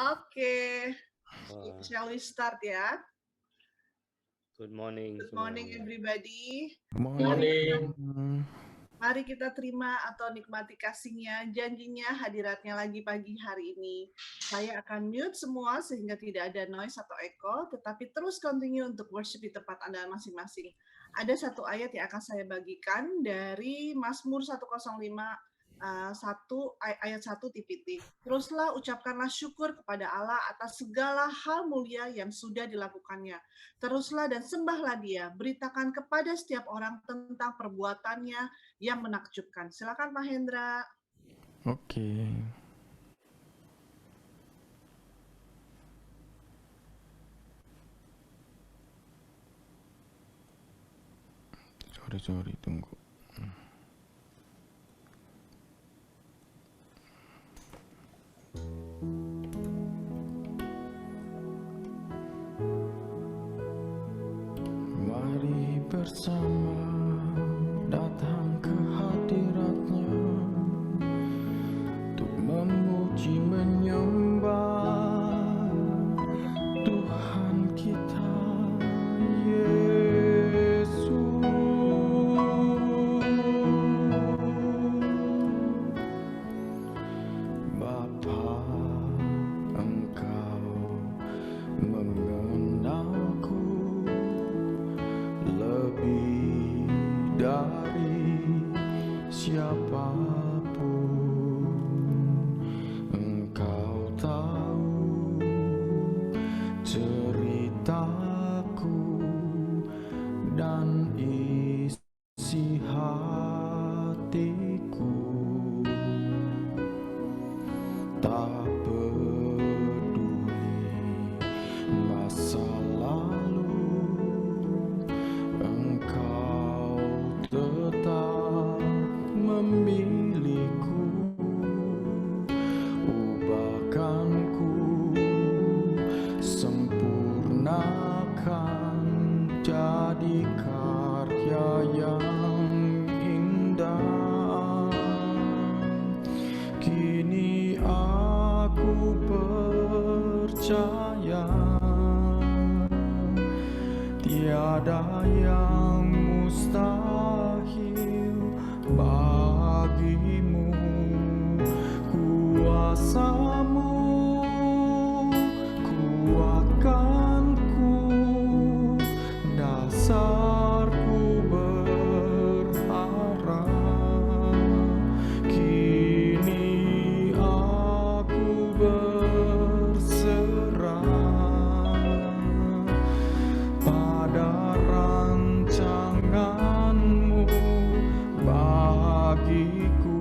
Oke, Wah, shall we start ya? good morning Good morning semuanya. everybody. Mari kita, Morning. mari kita terima atau nikmati kasihnya, janjinya, hadiratnya lagi pagi hari ini. Saya akan mute semua sehingga tidak ada noise atau echo, tetapi terus continue untuk worship di tempat Anda masing-masing. Ada satu ayat yang akan saya bagikan dari Mazmur 105 ayat 1 TPT. Teruslah ucapkanlah syukur kepada Allah atas segala hal mulia yang sudah dilakukannya. Teruslah dan sembahlah Dia, beritakan kepada setiap orang tentang perbuatannya yang menakjubkan. Silakan Pak Hendra. Oke. Sorry, tunggu. Mari bersama datang ke hadirat-Nya untuk memuji menyembah Tuhan kita Yesus. Bapa, Engkau mengenalku lebih dari siapapun. Engkau tahu ceritaku dan isi hatiku. Tak peduli masa lalu, Engkau tetap memilihku. Ubahkanku, sempurnakan jadi karya yang indah. Kini aku percaya tiada yang mustahil bagimu. Kuasa-Mu kuatkanku, dasarku berharap. Kini aku berserah pada rancangan-Mu bagiku.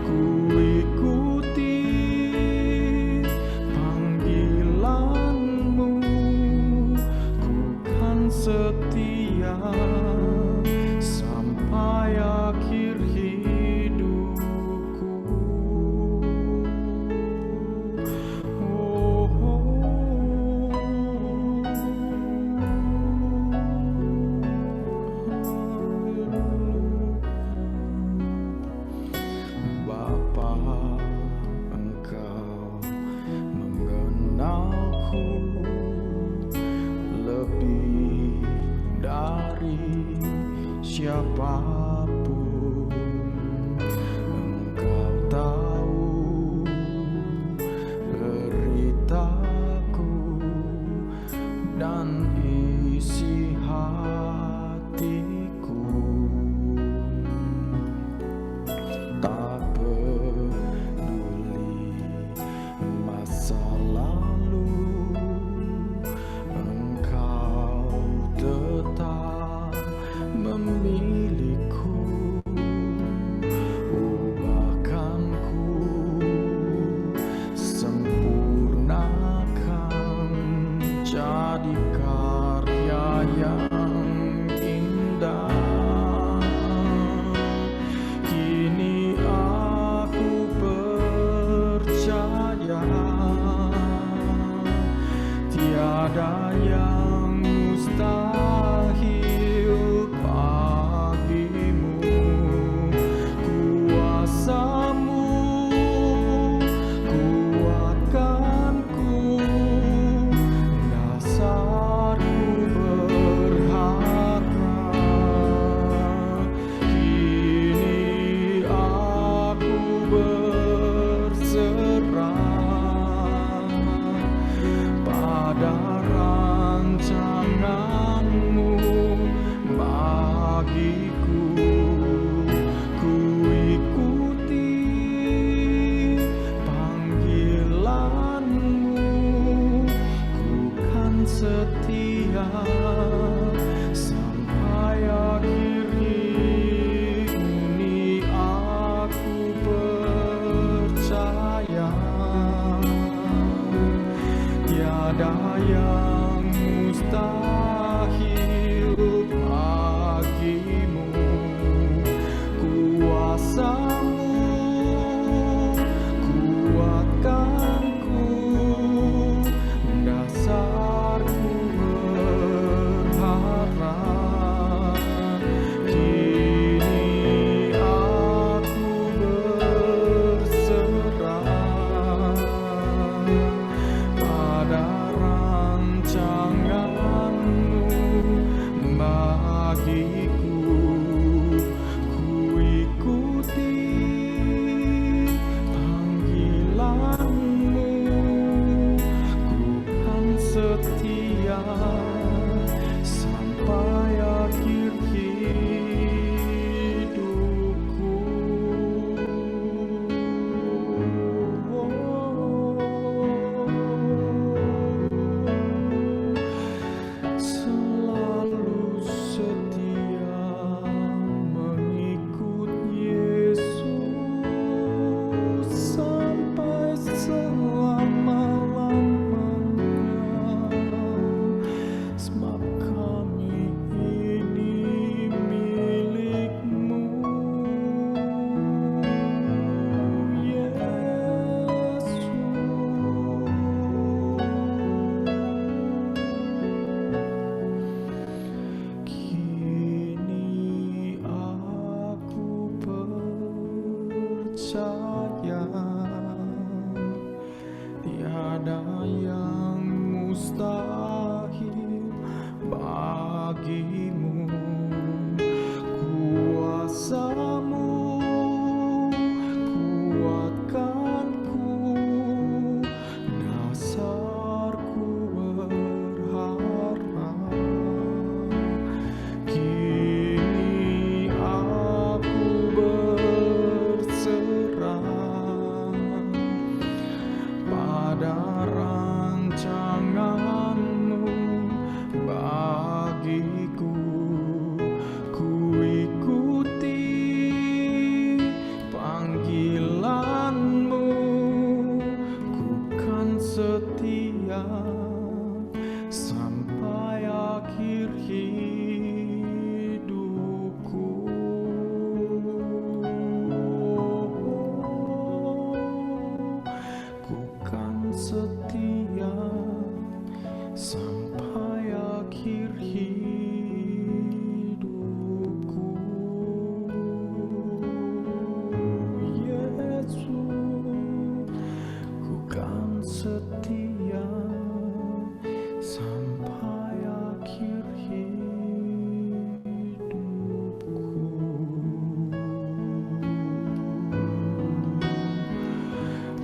Ku ikuti panggilan-Mu, ku kan setia sampai akhir hidupku. Oh, Bapa, Engkau mengenalku lebih dari siapapun. Engkau tahu deritaku dan isi hatiku. Tak peduli masa lalu, Engkau tetap memilihku. Tiada yang mustahil bagimu. Kuasa-Mu kuatkanku, dasarku berharap. Kini aku berserah pada rancangan-Mu bagiku. Ku ikuti panggilan-Mu, ku kan setia sampai akhir hidupku. Selalu setia mengikut Yesus sampai selama-lamanya. Sebab kami ini milik-Mu, Yesus. Kini aku percaya tiada yang mustahil bagimu. Kuasa-Mu kuatkanku, dasarku berharap. Kini aku berserah pada rancangan-Mu bagiku. Ku ikuti panggilan-Mu, ku kan setia sampai akhir hidupku. Ku kan setia sampai akhir hidupku. Yesus, ku kan setia sampai akhir hidupku.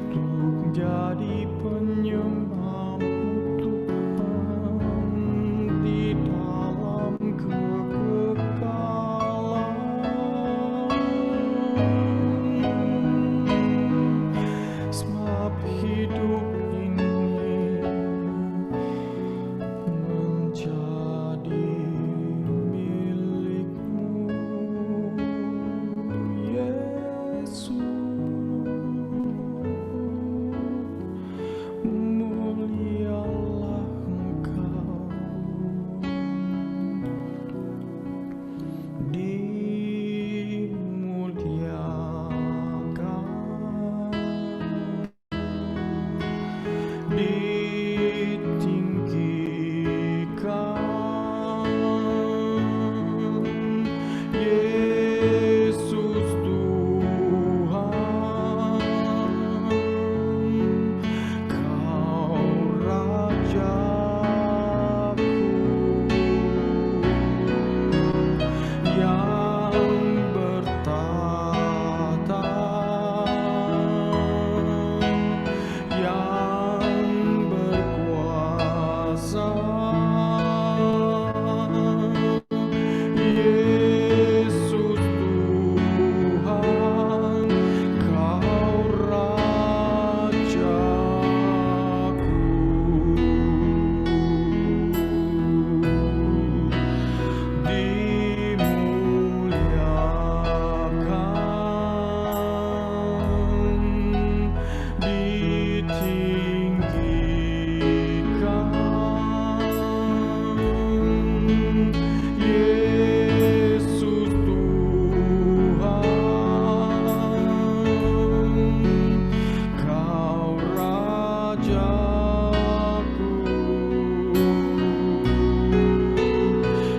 Untuk jadi penyembah-Mu Tuhan di dalam kekekalan. Sebab hidup ini menjadi milik-Mu, Yesus. Mulialah Engkau, dimuliakan, ditinggikan. Yesus Tuhan, Kau Rajaku yang bertahta, yang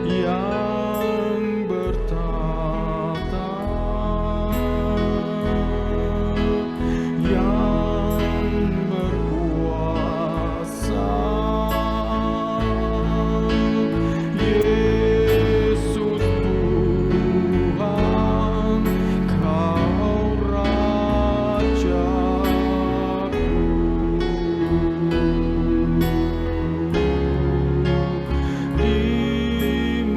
yang bertata, yang berkuasa, Yesus Tuhan, Kau dimuliakan,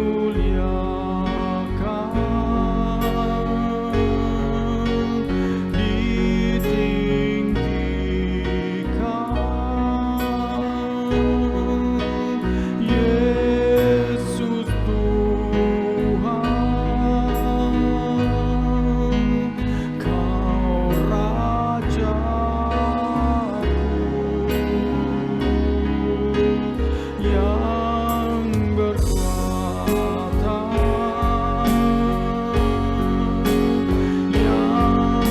ditinggikan, Yesus Tuhan, Kau Rajaku yang berkuasa, yang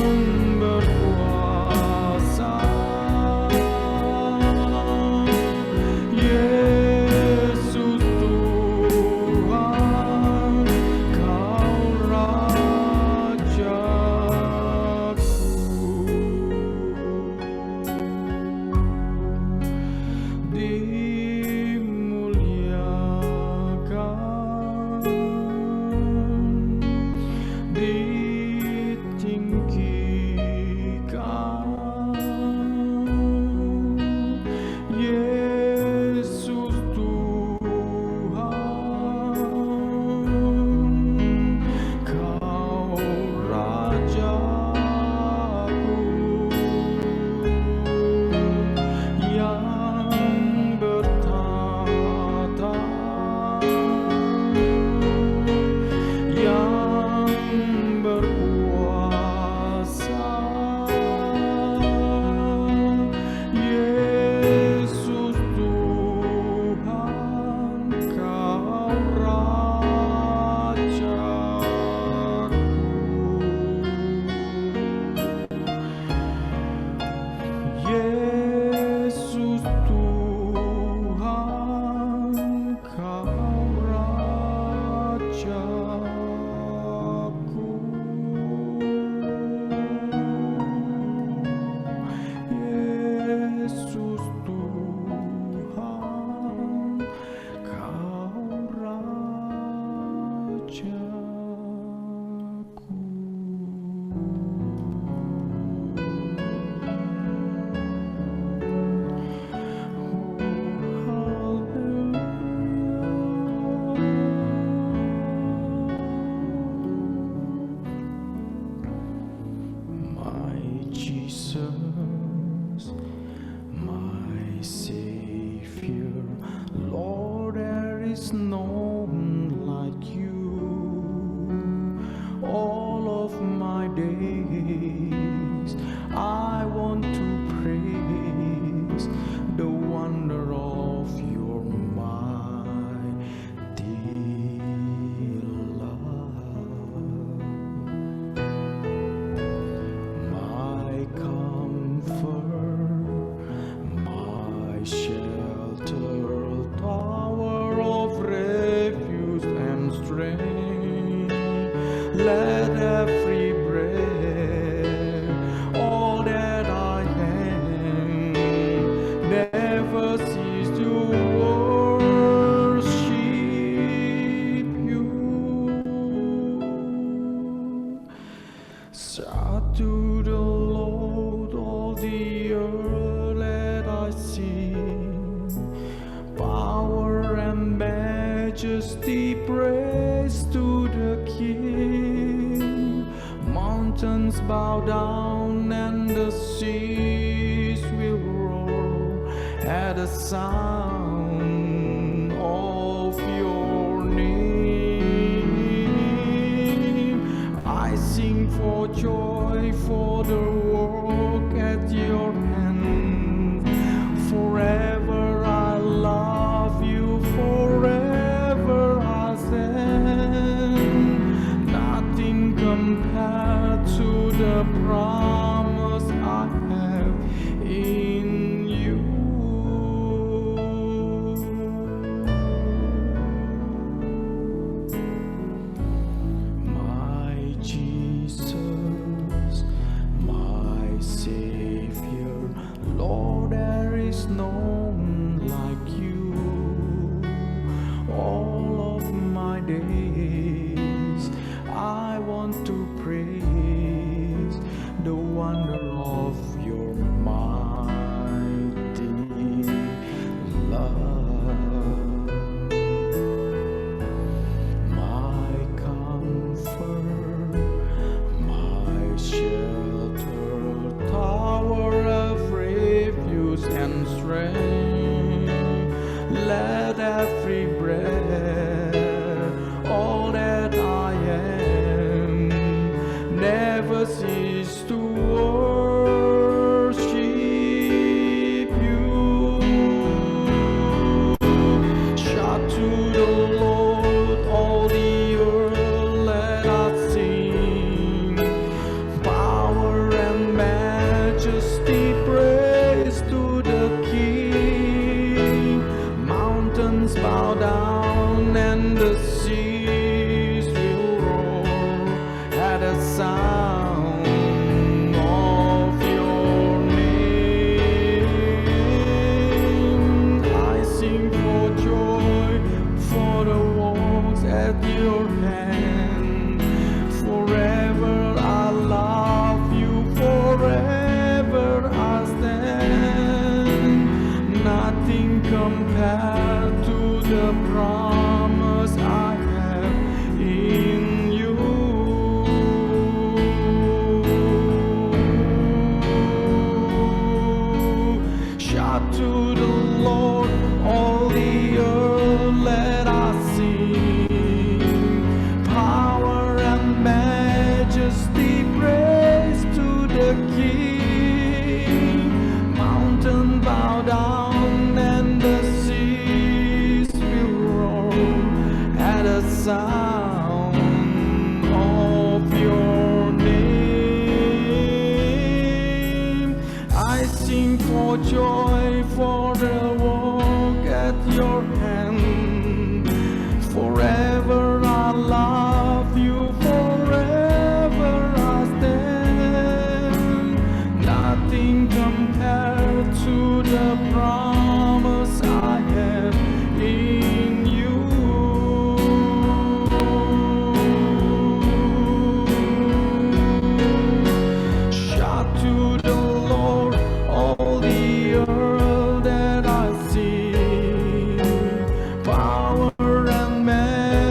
berkuasa, Yesus Tuhan, Kau Rajaku. Dimuliakan, ditinggikan, Yesus Tuhan, Kau Rajaku yang bertata, yang berkuasa, Yesus Tuhan, Kau Rajaku. Yesus Tuhan, Kau Rajaku. Yesus Tuhan, Kau My Jesus, my Savior, Lord, there is no one like you. All of my days, I want to praise the wonder of your mighty love. My comfort, my shelter, tower of refuge and strength. Let every breath, all that I am, never cease to worship you. Shout to the Lord, all the earth, let I sing. Power and majesty, praise to the King. Mountains bow down and the seas will roar at the sound of your name. I sing for joy for the work at your hand. Forever I love you, forever I stand. Nothing compared to the promise I have in you. is none like you. All of my days I want to praise the wonder of your mighty love. My comfort, my shelter, tower of refuge and strength. Let every breath, all that I am, never cease to worship you. Shout to the Lord, all the earth, let us sing. Power and majesty, praise to the King. Mountains bow down and the seas will roar at the sound of your name. I sing for joy for the works at your hand. Forever I love you, forever I stand. Nothing compared to the promise I have in you. Shout to the Lord, all the earth, let us sing. Power and majesty, praise to the King. Mountain bow down and the seas will roar at the sound of your name. I sing for joy for the work at your hand. Forever I love you, forever I stand. Nothing compared to the promise I have in you. Shout to the Lord, all the earth that I see. Power and majesty,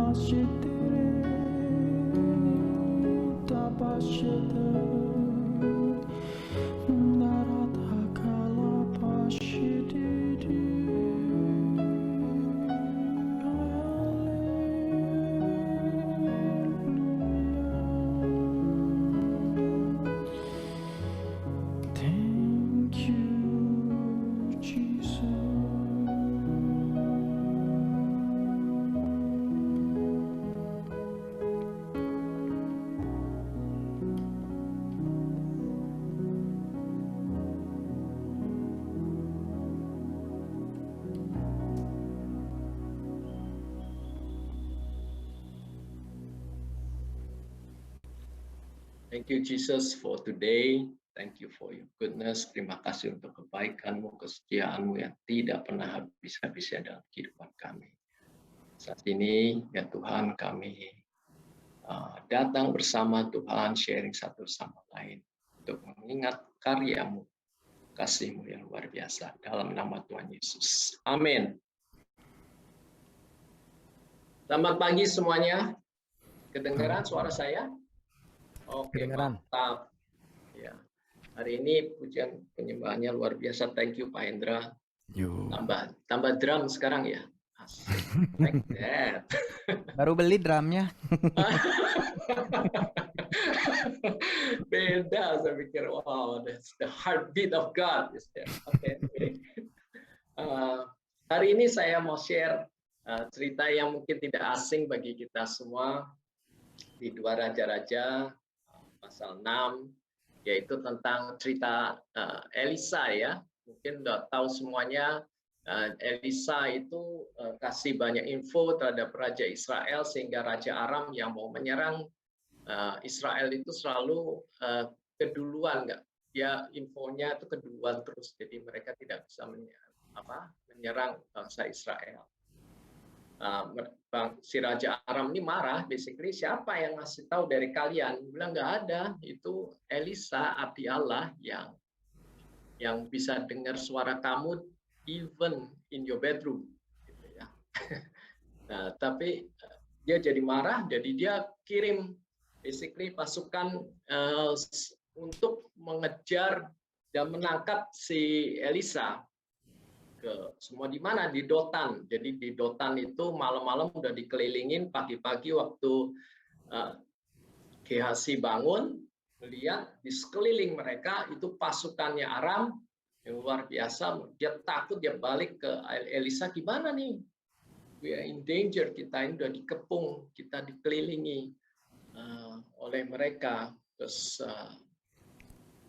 Thank you, Jesus. Thank you, Jesus, for today. Thank you for your goodness. Terima kasih untuk kebaikan-Mu, kesetiaan-Mu yang tidak pernah habis-habisnya dalam kehidupan kami. Saat ini, ya Tuhan, kami datang bersama Tuhan, sharing satu sama lain untuk mengingat karya-Mu, kasih-Mu yang luar biasa. Dalam nama Tuhan Yesus. Amin. Selamat pagi semuanya. Kedengaran suara saya? Oke, Kedengaran. mantap. Ya. Hari ini pujian penyembahannya luar biasa. Thank you Pak Hendra. Yo. Tambah drum sekarang ya. Asik. Like that. Baru beli drumnya. Beda, saya pikir, wow, that's the heartbeat of God. Oke. Hari ini saya mau share cerita yang mungkin tidak asing bagi kita semua di 2 Raja-Raja pasal 6, yaitu tentang cerita Elisa ya. Mungkin udah tahu semuanya. Elisa itu kasih banyak info terhadap Raja Israel, sehingga Raja Aram yang mau menyerang Israel itu selalu keduluan, nggak? Dia infonya itu keduluan terus, jadi mereka tidak bisa menyerang bangsa Israel. Si Raja Aram ini marah, basically siapa yang ngasih tahu dari kalian? Dia bilang nggak ada, itu Elisa, abdi Allah yang bisa dengar suara kamu even in your bedroom, gitu ya. Nah, tapi dia jadi marah, jadi dia kirim basically pasukan untuk mengejar dan menangkap si Elisa. Ke semua di mana? Di Dotan. Jadi di Dotan itu malam-malam udah dikelilingin, pagi-pagi waktu Gehazi bangun, melihat di sekeliling mereka itu pasukannya Aram yang luar biasa. Dia takut, dia balik ke Elisa, gimana nih? We are in danger, kita ini udah dikepung, kita dikelilingi oleh mereka. Terus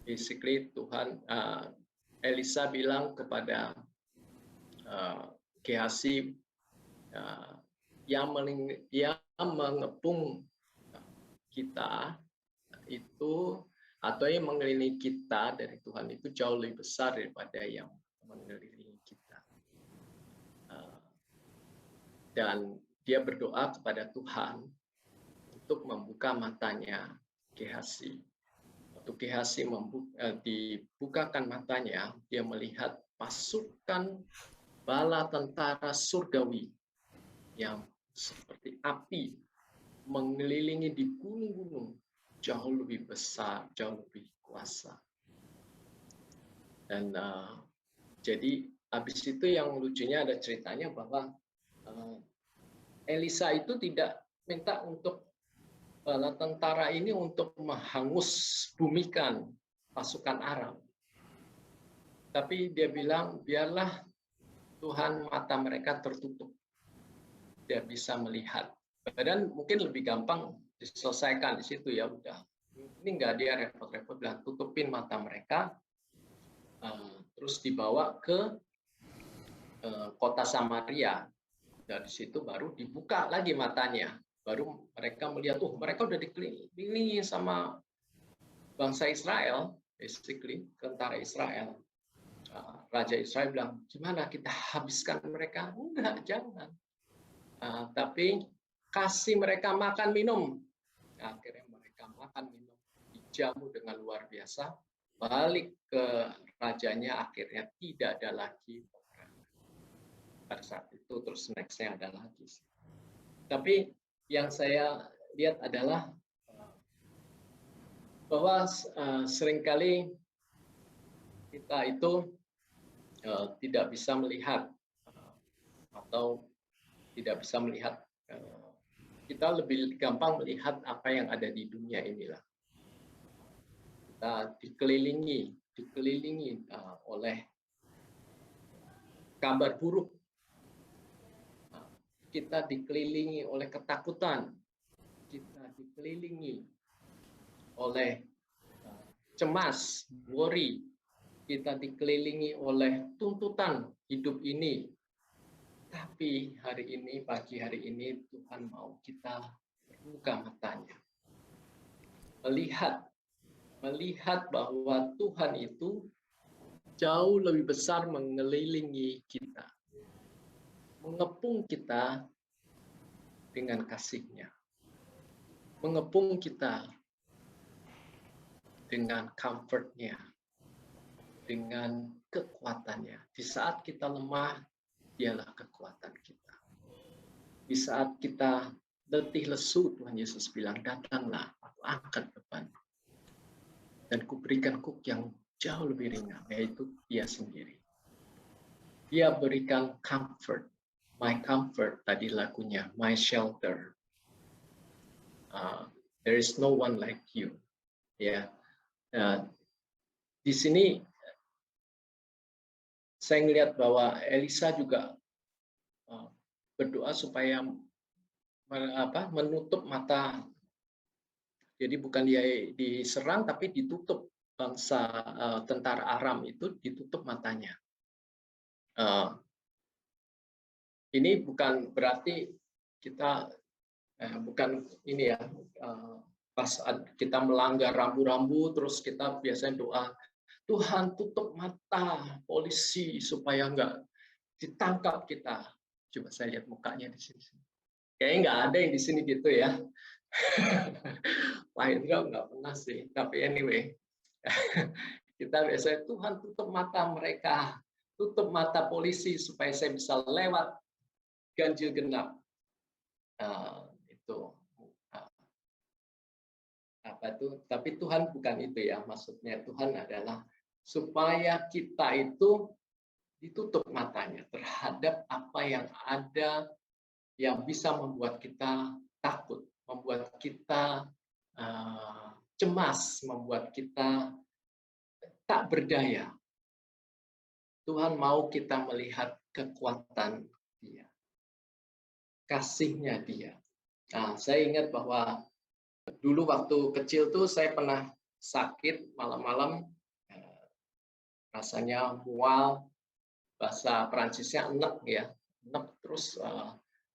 basically Tuhan, Elisa bilang kepada Gehazi, yang mengepung kita itu atau yang mengelilingi kita dari Tuhan itu jauh lebih besar daripada yang mengelilingi kita. Dan dia berdoa kepada Tuhan untuk membuka matanya Gehazi. Waktu Gehazi dibukakan matanya, dia melihat pasukan bala tentara surgawi yang seperti api mengelilingi di gunung-gunung, jauh lebih besar, jauh lebih kuasa. Dan jadi habis itu yang lucunya ada ceritanya bahwa Elisa itu tidak minta untuk bala tentara ini untuk menghangus bumikan pasukan Aram. Tapi dia bilang, biarlah Tuhan mata mereka tertutup. Dia bisa melihat. Dan mungkin lebih gampang diselesaikan di situ ya udah. Ini nggak dia repot-repot bilang tutupin mata mereka, terus dibawa ke kota Samaria. Dari situ baru dibuka lagi matanya. Baru mereka melihat, mereka udah dikelilingi sama bangsa Israel, basically tentara Israel. Raja Israel bilang, gimana kita habiskan mereka? Enggak, jangan. Tapi kasih mereka makan minum. Akhirnya mereka makan minum, dijamu dengan luar biasa. Balik ke rajanya, akhirnya tidak ada lagi peperangan. Pada saat itu terus nextnya ada lagi. Tapi yang saya lihat adalah bahwa seringkali kita itu tidak bisa melihat atau tidak bisa melihat, kita lebih gampang melihat apa yang ada di dunia inilah. Kita dikelilingi oleh kabar buruk. Kita dikelilingi oleh ketakutan. Kita dikelilingi oleh cemas, worry. Kita dikelilingi oleh tuntutan hidup ini. Tapi pagi hari ini Tuhan mau kita buka matanya. Melihat bahwa Tuhan itu jauh lebih besar mengelilingi kita. Mengepung kita dengan kasih-Nya. Mengepung kita dengan comfort-Nya. Dengan kekuatannya. Di saat kita lemah, Dialah kekuatan kita. Di saat kita letih lesu, Tuhan Yesus bilang, datanglah, aku angkat beban. Dan kuberikan kuk yang jauh lebih ringan, yaitu Dia sendiri. Dia berikan comfort. My comfort, tadi lagunya, my shelter. There is no one like you. Ya, di sini saya melihat bahwa Elisa juga berdoa supaya menutup mata. Jadi bukan dia diserang, tapi ditutup. Bangsa tentara Aram itu ditutup matanya. Ini bukan berarti kita bukan ini ya, pas kita melanggar rambu-rambu terus kita biasanya doa, Tuhan tutup mata polisi supaya nggak ditangkap kita. Coba saya lihat mukanya di sini. Kayaknya nggak ada yang di sini gitu ya. Pak Hendra nggak pernah sih. Tapi anyway, kita biasanya Tuhan tutup mata mereka, tutup mata polisi supaya saya bisa lewat ganjil genap. Itu apa tuh? Tapi Tuhan bukan itu ya. Maksudnya Tuhan adalah supaya kita itu ditutup matanya terhadap apa yang ada yang bisa membuat kita takut, membuat kita cemas, membuat kita tak berdaya. Tuhan mau kita melihat kekuatan Dia, kasih-Nya Dia. Nah, saya ingat bahwa dulu waktu kecil tuh saya pernah sakit malam-malam, rasanya mual, bahasa Perancisnya enek ya, enek, terus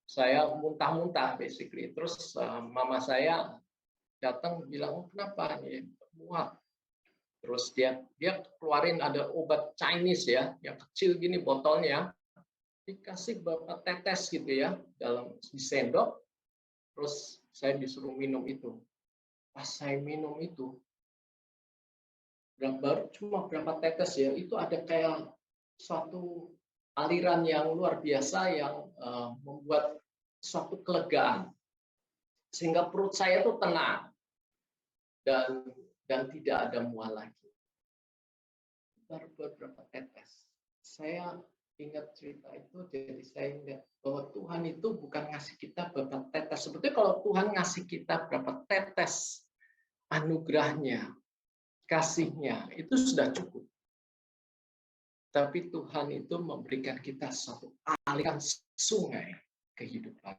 saya muntah-muntah basically. Terus mama saya datang bilang, kenapa ini mual? Terus dia keluarin ada obat Chinese ya, yang kecil gini botolnya, dikasih beberapa tetes gitu ya, di sendok. Terus saya disuruh minum itu. Pas saya minum itu, baru cuma berapa tetes ya, itu ada kayak suatu aliran yang luar biasa yang membuat suatu kelegaan. Sehingga perut saya itu tenang. Dan tidak ada mual lagi. Baru beberapa tetes. Saya ingat cerita itu, jadi saya ingat bahwa Tuhan itu bukan ngasih kita beberapa tetes. Sebetulnya kalau Tuhan ngasih kita berapa tetes anugerahnya, kasih-Nya, itu sudah cukup. Tapi Tuhan itu memberikan kita satu aliran sungai kehidupan.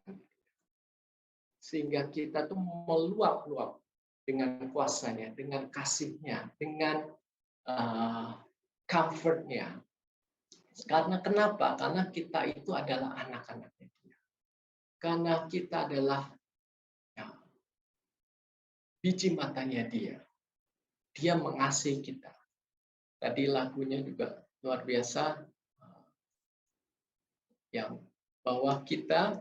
Sehingga kita tuh meluap-luap dengan kuasa-Nya, dengan kasih-Nya, dengan comfort-Nya. Karena kenapa? Karena kita itu adalah anak-anaknya Dia. Karena kita adalah biji matanya Dia. Dia mengasihi kita. Tadi lagunya juga luar biasa, yang bahwa kita,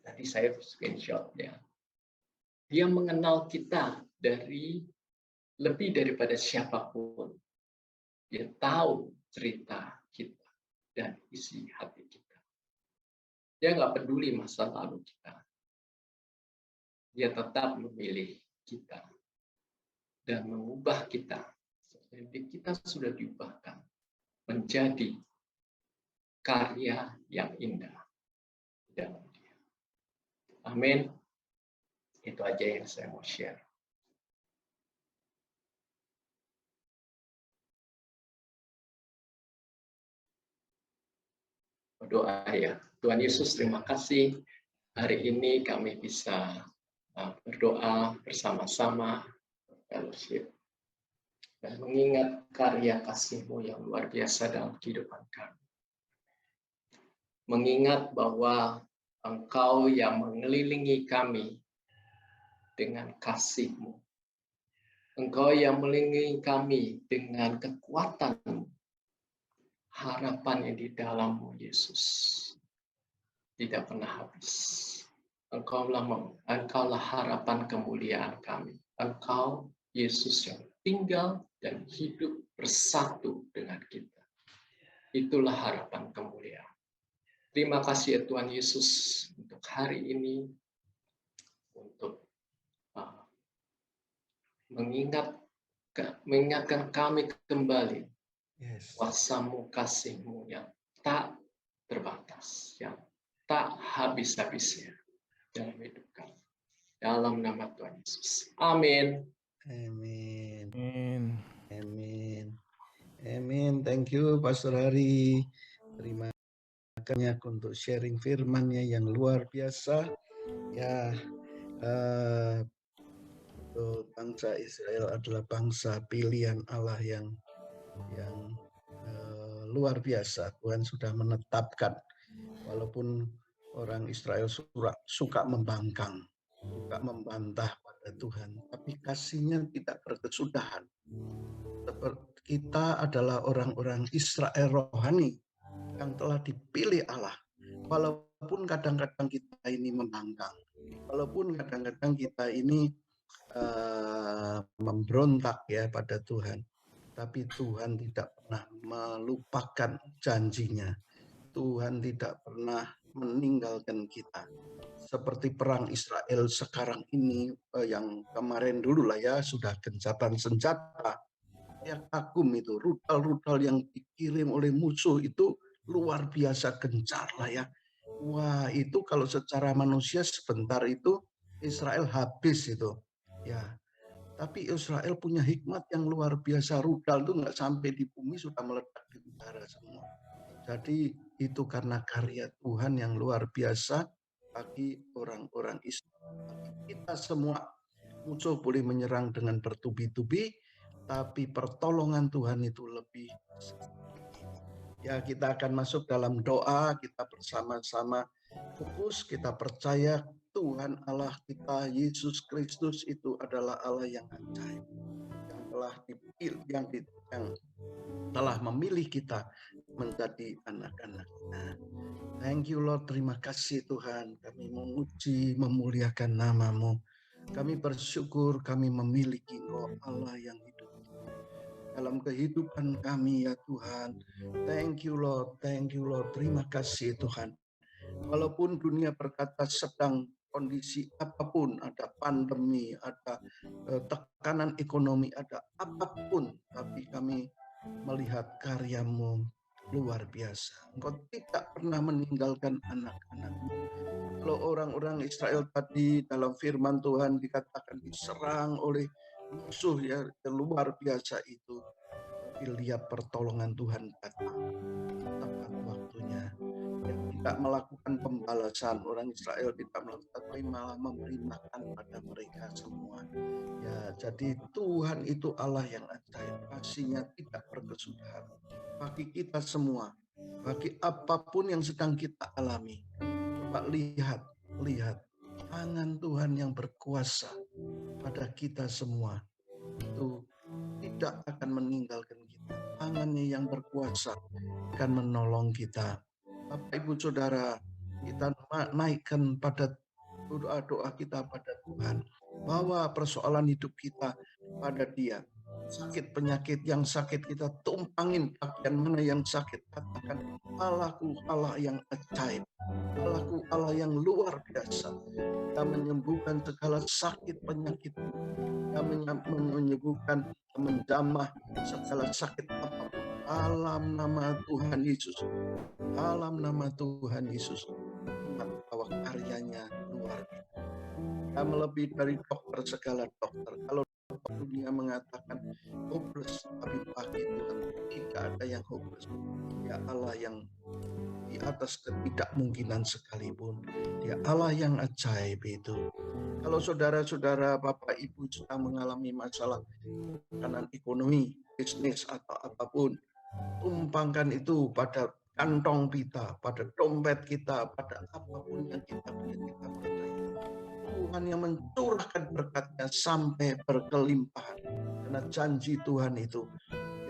tadi saya screenshot ya, Dia mengenal kita lebih daripada siapapun. Dia tahu cerita kita dan isi hati kita. Dia nggak peduli masa lalu kita. Dia tetap memilih kita dan mengubah kita. Jadi kita sudah diubahkan menjadi karya yang indah dalam Dia. Amin. Itu aja yang saya mau share. Berdoa ya. Tuhan Yesus, terima kasih hari ini kami bisa berdoa bersama-sama, fellowship, dan mengingat karya kasih-Mu yang luar biasa dalam kehidupan kami. Mengingat bahwa Engkau yang mengelilingi kami dengan kasih-Mu. Engkau yang mengelilingi kami dengan kekuatan harapan yang di dalam-Mu, Yesus. Tidak pernah habis. Engkaulah harapan kemuliaan kami. Engkau, Yesus, yang tinggal dan hidup bersatu dengan kita. Itulah harapan kemuliaan. Terima kasih ya Tuhan Yesus untuk hari ini, untuk mengingatkan kami kembali kuasa-Mu, kasih-Mu yang tak terbatas, yang tak habis-habisnya dalam hidup kami. Dalam nama Tuhan Yesus. Amin. Amin. Amin. Thank you Pastor Hari. Terima kasih untuk sharing firman-Nya yang luar biasa. Ya, bangsa Israel adalah bangsa pilihan Allah yang luar biasa. Tuhan sudah menetapkan, walaupun orang Israel suka membangkang, suka membantah pada Tuhan, tapi kasih-Nya tidak berkesudahan. Kita adalah orang-orang Israel rohani yang telah dipilih Allah. Walaupun kadang-kadang kita ini membangkang, walaupun kadang-kadang kita ini memberontak ya pada Tuhan, tapi Tuhan tidak pernah melupakan janji-Nya. Tuhan tidak pernah meninggalkan kita. Seperti perang Israel sekarang ini, yang kemarin dulu lah ya, sudah gencatan senjata. Yang kagum itu, rudal-rudal yang dikirim oleh musuh itu luar biasa gencar lah ya. Wah, itu kalau secara manusia sebentar itu Israel habis itu. Ya, tapi Israel punya hikmat yang luar biasa. Rudal itu nggak sampai di bumi sudah meledak di udara semua. Jadi itu karena karya Tuhan yang luar biasa bagi orang-orang Israel. Kita semua, musuh boleh menyerang dengan bertubi-tubi, tapi pertolongan Tuhan itu lebih. Ya, kita akan masuk dalam doa, kita bersama-sama fokus, kita percaya Tuhan Allah kita, Yesus Kristus itu adalah Allah yang ajaib, yang telah dipilih, yang telah memilih kita menjadi anak-anak-Nya. Thank you Lord, terima kasih Tuhan. Kami memuji, memuliakan nama-Mu. Kami bersyukur kami memiliki Engkau Allah yang hidup dalam kehidupan kami ya Tuhan. Thank you Lord, terima kasih Tuhan. Walaupun dunia berkata sedang kondisi apapun, ada pandemi, ada tekanan ekonomi, ada apapun, tapi kami melihat karya-Mu luar biasa. Engkau tidak pernah meninggalkan anak-anak-Mu. Kalau orang-orang Israel tadi dalam firman Tuhan dikatakan diserang oleh musuh ya luar biasa itu, tapi lihat pertolongan Tuhan datang tepat waktunya. Yang tidak melakukan pembalasan, orang Israel tidak melakukan, tapi malah memberi makan pada mereka semua. Ya, jadi Tuhan itu Allah yang ajaib, kasih-Nya tidak berkesudahan bagi kita semua, bagi apapun yang sedang kita alami. Coba lihat tangan Tuhan yang berkuasa pada kita semua itu tidak akan meninggalkan kita. Tangan-Nya yang berkuasa akan menolong kita. Bapak Ibu Saudara, kita naikkan pada doa-doa kita pada Tuhan, bawa persoalan hidup kita pada Dia. sakit penyakit yang sakit kita tumpangin, bagian mana yang sakit katakan, Allahku Allah yang ajaib, Allahku Allah yang luar biasa. Dia menyembuhkan segala sakit penyakit, Dia menyembuhkan, menjamah segala sakit apapun. Dalam nama Tuhan Yesus, dalam nama Tuhan Yesus, bahwa karyanya luar biasa. Dia melebihi dari dokter segala dokter. Kalau dunia mengatakan hopeless, tapi bagi Tuhan tidak ada yang hopeless. Dia Allah yang di atas ketidakmungkinan sekalipun. Dia Allah yang ajaib itu. Kalau saudara-saudara, Bapak Ibu sedang mengalami masalah tekanan ekonomi, bisnis atau apapun, tumpangkan itu pada kantong kita, pada dompet kita, pada apapun yang kita punya, kita percaya Tuhan yang mencurahkan berkat-Nya sampai berkelimpahan. Karena janji Tuhan itu,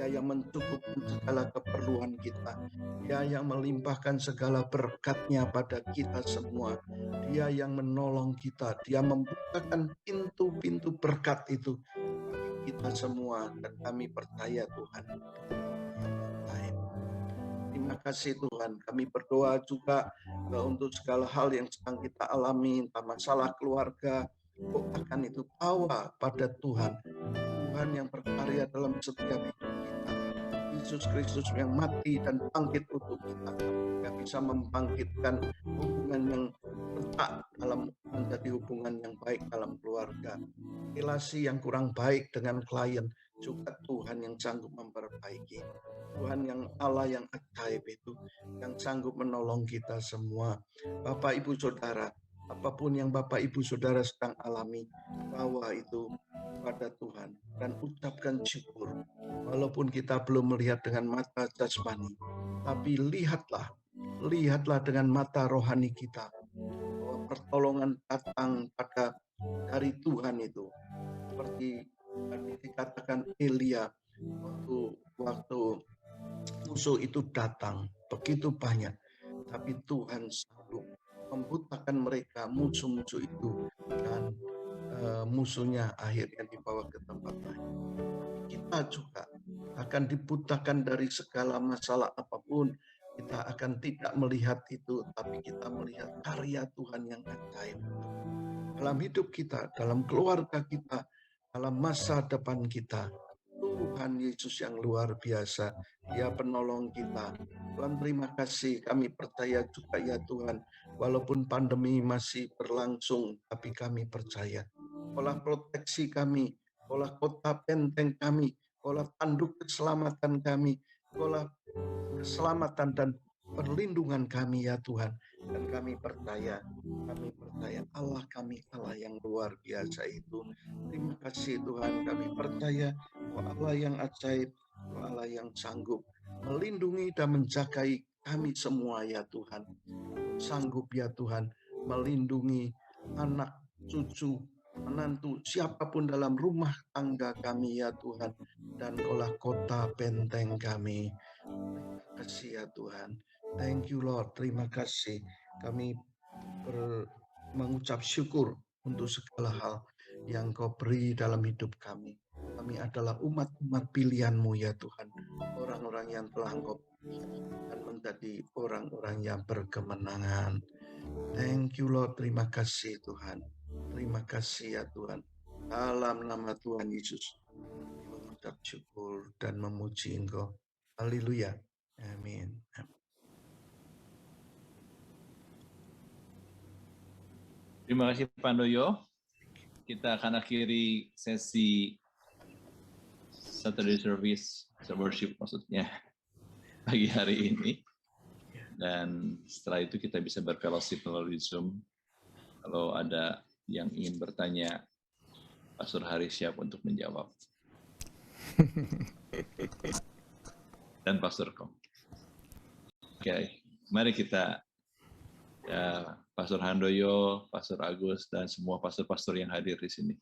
Dia yang mencukupkan segala keperluan kita, Dia yang melimpahkan segala berkat-Nya pada kita semua, Dia yang menolong kita, Dia membukakan pintu-pintu berkat itu bagi kita semua, dan kami percaya Tuhan. Terima kasih Tuhan, kami berdoa juga untuk segala hal yang sedang kita alami, entah masalah keluarga, akan itu bawa pada Tuhan. Tuhan yang berkarya dalam setiap hidup kita. Yesus Kristus yang mati dan bangkit untuk kita. Dia bisa membangkitkan hubungan yang retak dalam menjadi hubungan yang baik dalam keluarga. Relasi yang kurang baik dengan klien, juga Tuhan yang sanggup memperbaiki. Tuhan yang Allah yang ajaib itu, yang sanggup menolong kita semua. Bapak Ibu Saudara, apapun yang Bapak Ibu Saudara sedang alami, bawa itu pada Tuhan dan ucapkan syukur. Walaupun kita belum melihat dengan mata jasmani, tapi lihatlah dengan mata rohani kita, bahwa pertolongan datang dari Tuhan itu. Seperti tadi dikatakan Elia, waktu musuh itu datang begitu banyak, tapi Tuhan sanggup membutakan mereka, musuh-musuh itu, dan musuhnya akhirnya dibawa ke tempat lain. Kita juga akan dibutakan dari segala masalah apapun. Kita akan tidak melihat itu, tapi kita melihat karya Tuhan yang ajaib dalam hidup kita, dalam keluarga kita, dalam masa depan kita. Tuhan Yesus yang luar biasa, Dia penolong kita. Tuhan, terima kasih, kami percaya juga ya Tuhan, walaupun pandemi masih berlangsung, tapi kami percaya olah proteksi kami, olah kota benteng kami, olah tanduk keselamatan kami, olah keselamatan dan perlindungan kami ya Tuhan. Dan kami percaya Allah kami Allah yang luar biasa itu. Terima kasih Tuhan, kami percaya bahwa Allah yang ajaib, Allah yang sanggup melindungi dan menjagai kami semua ya Tuhan. Sanggup ya Tuhan melindungi anak, cucu, menantu, siapapun dalam rumah tangga kami ya Tuhan, dan olah kota benteng kami. Terima kasih ya Tuhan. Thank you Lord, terima kasih. Kami mengucap syukur untuk segala hal yang Kau beri dalam hidup kami. Kami adalah umat-umat pilihan-Mu ya Tuhan, orang-orang yang telah Engkau pilih dan menjadi orang-orang yang berkemenangan. Thank you Lord, terima kasih Tuhan. Terima kasih ya Tuhan. Dalam nama Tuhan Yesus, mengucap syukur dan memuji Engkau. Haleluya. Amin. Terima kasih Pak Handoyo. Kita akan akhiri sesi Saturday Service, worship maksudnya, pagi hari ini. Dan setelah itu kita bisa berfellowship melalui Zoom. Kalau ada yang ingin bertanya, Pastor Hari siap untuk menjawab. Dan Pastor Kom. Oke, mari kita Pastor Handoyo, Pastor Agus, dan semua pastor-pastor yang hadir di sini.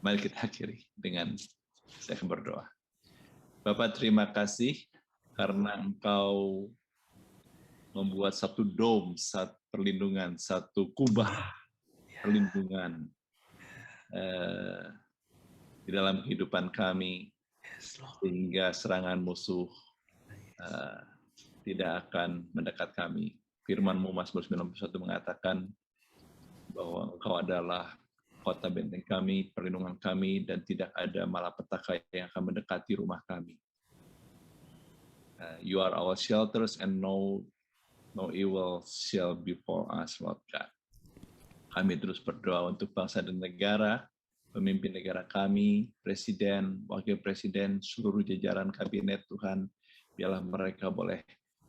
Mari kita akhiri dengan saya akan berdoa. Bapak, terima kasih karena Engkau membuat satu dom, satu perlindungan, satu kubah perlindungan di dalam kehidupan kami, sehingga serangan musuh tidak akan mendekat kami. Firman-Mu Mazmur 91 mengatakan bahwa Engkau adalah kota benteng kami, perlindungan kami, dan tidak ada malapetaka yang akan mendekati rumah kami. You are our shelters and no evil shall befall us, Lord God. Kami terus berdoa untuk bangsa dan negara, pemimpin negara kami, presiden, wakil presiden, seluruh jajaran kabinet Tuhan, biarlah mereka boleh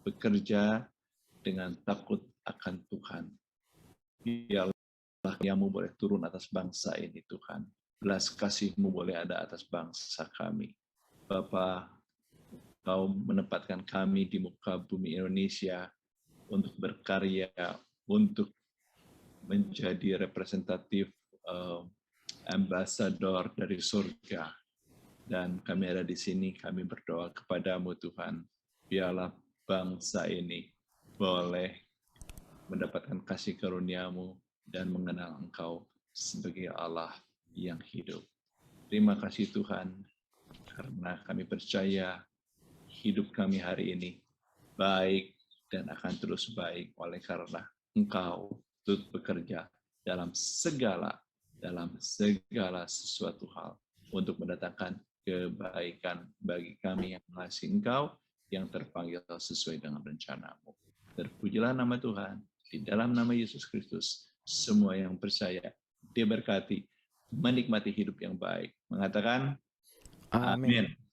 bekerja dengan takut akan Tuhan. Biarlah Kamu boleh turun atas bangsa ini, Tuhan. Belas kasih-Mu boleh ada atas bangsa kami. Bapa, Kau menempatkan kami di muka bumi Indonesia untuk berkarya, untuk menjadi representatif ambasador dari surga. Dan kami ada di sini, kami berdoa kepadamu Tuhan, biarlah bangsa ini boleh mendapatkan kasih karunia-Mu dan mengenal Engkau sebagai Allah yang hidup. Terima kasih Tuhan, karena kami percaya hidup kami hari ini baik dan akan terus baik oleh karena Engkau turut bekerja dalam segala sesuatu hal untuk mendatangkan kebaikan bagi kami yang mengasihi Engkau, yang terpanggil sesuai dengan rencana-Mu. Terpujilah nama Tuhan, di dalam nama Yesus Kristus, semua yang percaya diberkati, menikmati hidup yang baik. Mengatakan, Amin. amin.